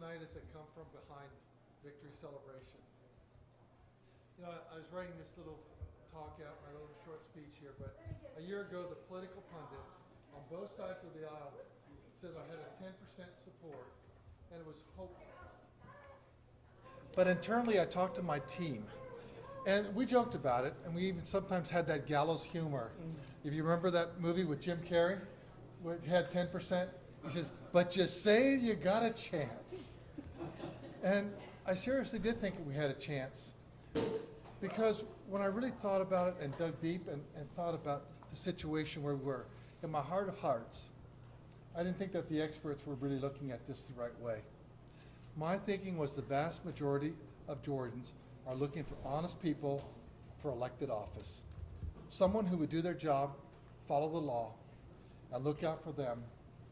tonight is a come from behind victory celebration. You know, I was writing this little talk out, my little short speech here, but a year ago the political pundits on both sides of the aisle said I had a 10% support and it was hopeless. But internally I talked to my team and we joked about it, and we even sometimes had that gallows humor. If you remember that movie with Jim Carrey, where it had 10%, he says, but just say you got a chance. And I seriously did think we had a chance, because when I really thought about it and dug deep and thought about the situation where we were, in my heart of hearts, I didn't think that the experts were really looking at this the right way. My thinking was the vast majority of Georgians are looking for honest people for elected office. Someone who would do their job, follow the law, and look out for them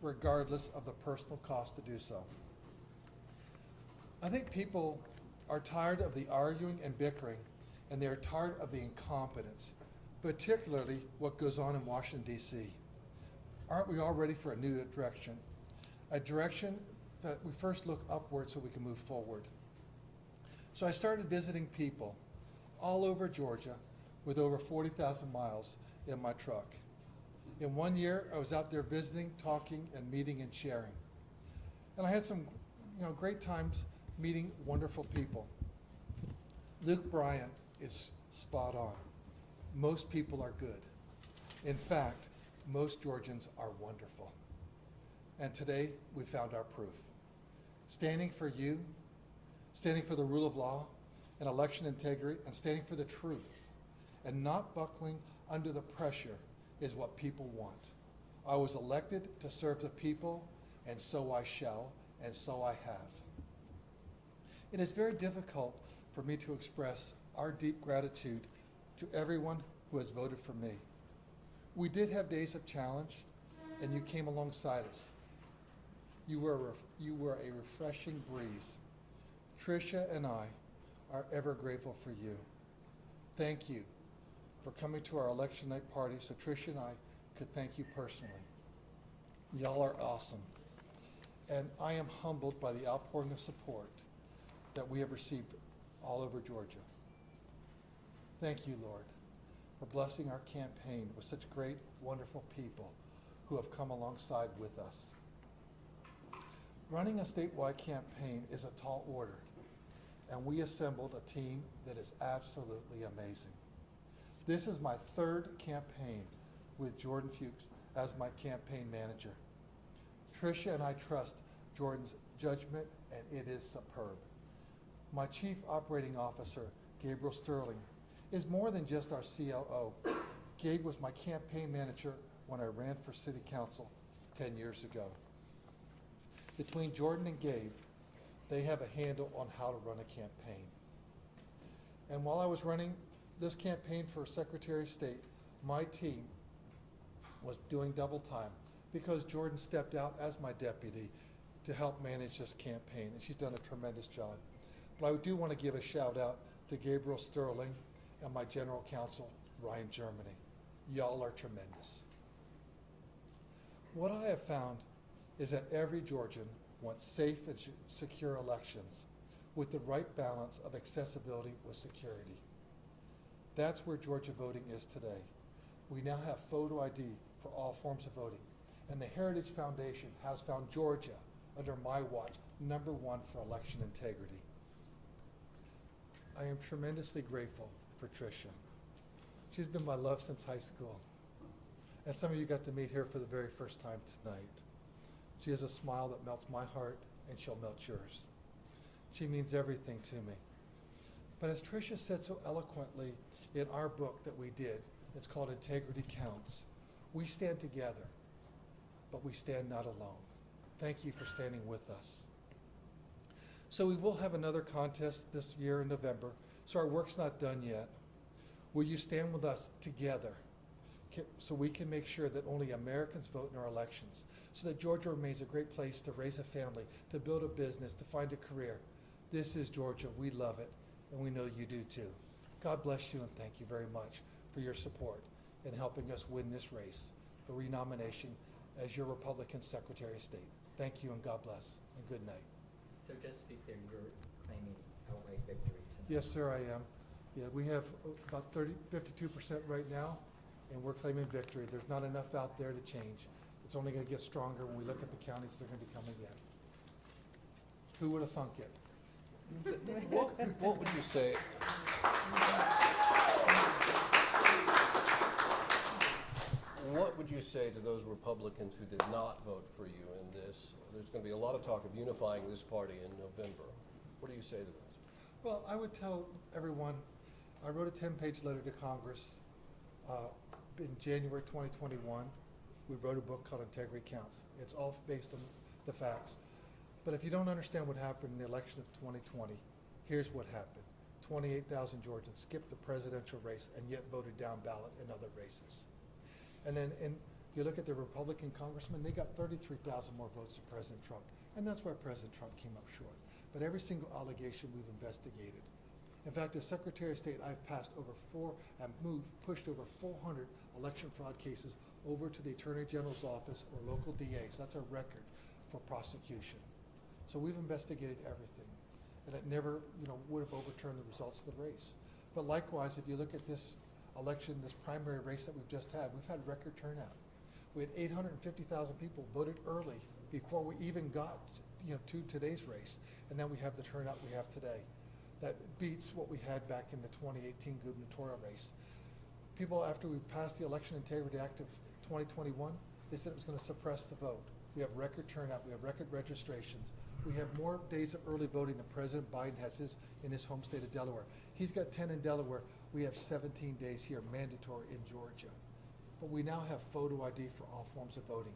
regardless of the personal cost to do so. I think people are tired of the arguing and bickering, and they are tired of the incompetence, particularly what goes on in Washington, D.C. Aren't we all ready for a new direction? A direction that we first look upward so we can move forward. So I started visiting people all over Georgia with over 40,000 miles in my truck. In 1 year, I was out there visiting, talking, and meeting and sharing. And I had some great times meeting wonderful people. Luke Bryant is spot on. Most people are good. In fact, most Georgians are wonderful. And today, we found our proof. Standing for you, standing for the rule of law and election integrity, and standing for the truth, and not buckling under the pressure is what people want. I was elected to serve the people, and so I shall, and so I have. It is very difficult for me to express our deep gratitude to everyone who has voted for me. We did have days of challenge, and you came alongside us. You were a refreshing breeze. Tricia and I are ever grateful for you. Thank you for coming to our election night party so Tricia and I could thank you personally. Y'all are awesome. And I am humbled by the outpouring of support that we have received all over Georgia. Thank you, Lord, for blessing our campaign with such great, wonderful people who have come alongside with us. Running a statewide campaign is a tall order, and we assembled a team that is absolutely amazing. This is my third campaign with Jordan Fuchs as my campaign manager. Tricia and I trust Jordan's judgment, and it is superb. My Chief Operating Officer, Gabriel Sterling, is more than just our COO. Gabe was my campaign manager when I ran for City Council 10 years ago. Between Jordan and Gabe, they have a handle on how to run a campaign. And while I was running this campaign for Secretary of State, my team was doing double time because Jordan stepped out as my deputy to help manage this campaign, and she's done a tremendous job. But I do want to give a shout out to Gabriel Sterling and my general counsel, Ryan Germany. Y'all are tremendous. What I have found is that every Georgian wants safe and secure elections with the right balance of accessibility with security. That's where Georgia voting is today. We now have photo ID for all forms of voting, and the Heritage Foundation has found Georgia, under my watch, #1 for election integrity. I am tremendously grateful for Tricia. She's been my love since high school, and some of you got to meet her for the very first time tonight. She has a smile that melts my heart, and she'll melt yours. She means everything to me. But as Tricia said so eloquently in our book that we did, it's called Integrity Counts. We stand together, but we stand not alone. Thank you for standing with us. So we will have another contest this year in November, so our work's not done yet. Will you stand with us together so we can make sure that only Americans vote in our elections, so that Georgia remains a great place to raise a family, to build a business, to find a career? This is Georgia. We love it, and we know you do too. God bless you, and thank you very much for your support in helping us win this race for renomination as your Republican Secretary of State. Thank you, and God bless, and good night. So just to be clear, you're claiming outright victory tonight? Yes, sir, I am. Yeah, we have about 52% right now, and we're claiming victory. There's not enough out there to change. It's only going to get stronger when we look at the counties that are going to be coming in. Who would have thunk it? What would you say? What would you say to those Republicans who did not vote for you in this? There's going to be a lot of talk of unifying this party in November. What do you say to those? Well, I would tell everyone, I wrote a 10-page letter to Congress in January 2021. We wrote a book called Integrity Counts. It's all based on the facts. But if you don't understand what happened in the election of 2020, here's what happened. 28,000 Georgians skipped the presidential race and yet voted down ballot in other races. And then if you look at the Republican congressmen, they got 33,000 more votes than President Trump. And that's why President Trump came up short. But every single allegation we've investigated. In fact, as Secretary of State, I've pushed over 400 election fraud cases over to the Attorney General's office or local DAs. That's a record for prosecution. So we've investigated everything. And it never, would have overturned the results of the race. But likewise, if you look at this election, this primary race that we've just had, we've had record turnout. We had 850,000 people voted early before we even got to today's race. And then we have the turnout we have today. That beats what we had back in the 2018 gubernatorial race. People, after we passed the Election Integrity Act of 2021, they said it was going to suppress the vote. We have record turnout. We have record registrations. We have more days of early voting than President Biden has in his home state of Delaware. He's got 10 in Delaware. We have 17 days here, mandatory in Georgia. But we now have photo ID for all forms of voting,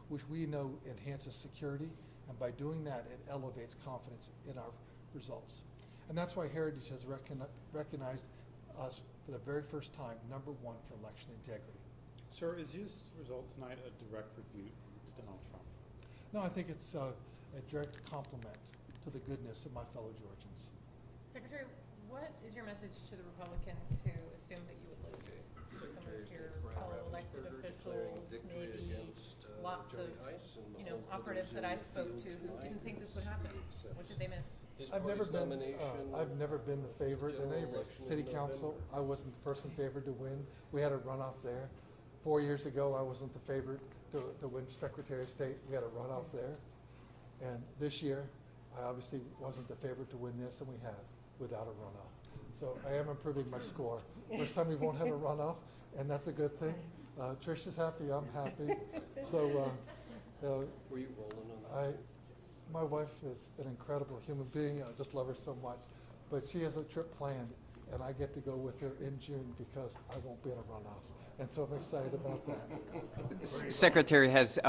which we know enhances security, and by doing that, it elevates confidence in our results. And that's why Heritage has recognized us for the very first time, #1 for election integrity. Sir, is this result tonight a direct rebuke to Donald Trump? No, I think it's a direct compliment to the goodness of my fellow Georgians. Secretary, what is your message to the Republicans who assume that you would lose? Some Secretary of of your State fellow elected Raffensperger declaring officials, victory maybe against lots Jody of Hice and all operatives others that I in the spoke field to who tonight didn't think this would as happen. he accepts What did they miss? his I've never party's been. nomination. I've never been the favorite in any general race. election City in Council, November. I wasn't the person favored to win. We had a runoff there. 4 years ago, I wasn't the favorite to win Secretary of State. We had a runoff there. And this year, I obviously wasn't the favorite to win this, and we have without a runoff. So I am improving my score. First time we won't have a runoff, and that's a good thing. Trish is happy, I'm happy. So Were you rolling on that? my wife is an incredible human being. I just love her so much. But she has a trip planned, and I get to go with her in June because I won't be in a runoff. And so I'm excited about that. Secretary, has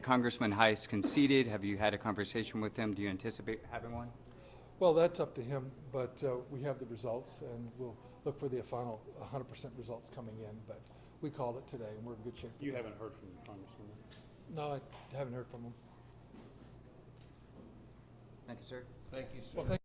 Congressman Hice conceded? Have you had a conversation with him? Do you anticipate having one? Well, that's up to him, but we have the results, and we'll look for the final 100% results coming in. But we called it today, and we're in good shape. You haven't heard from the Congressman? No, I haven't heard from him. Thank you, sir. Thank you, sir. Well, thank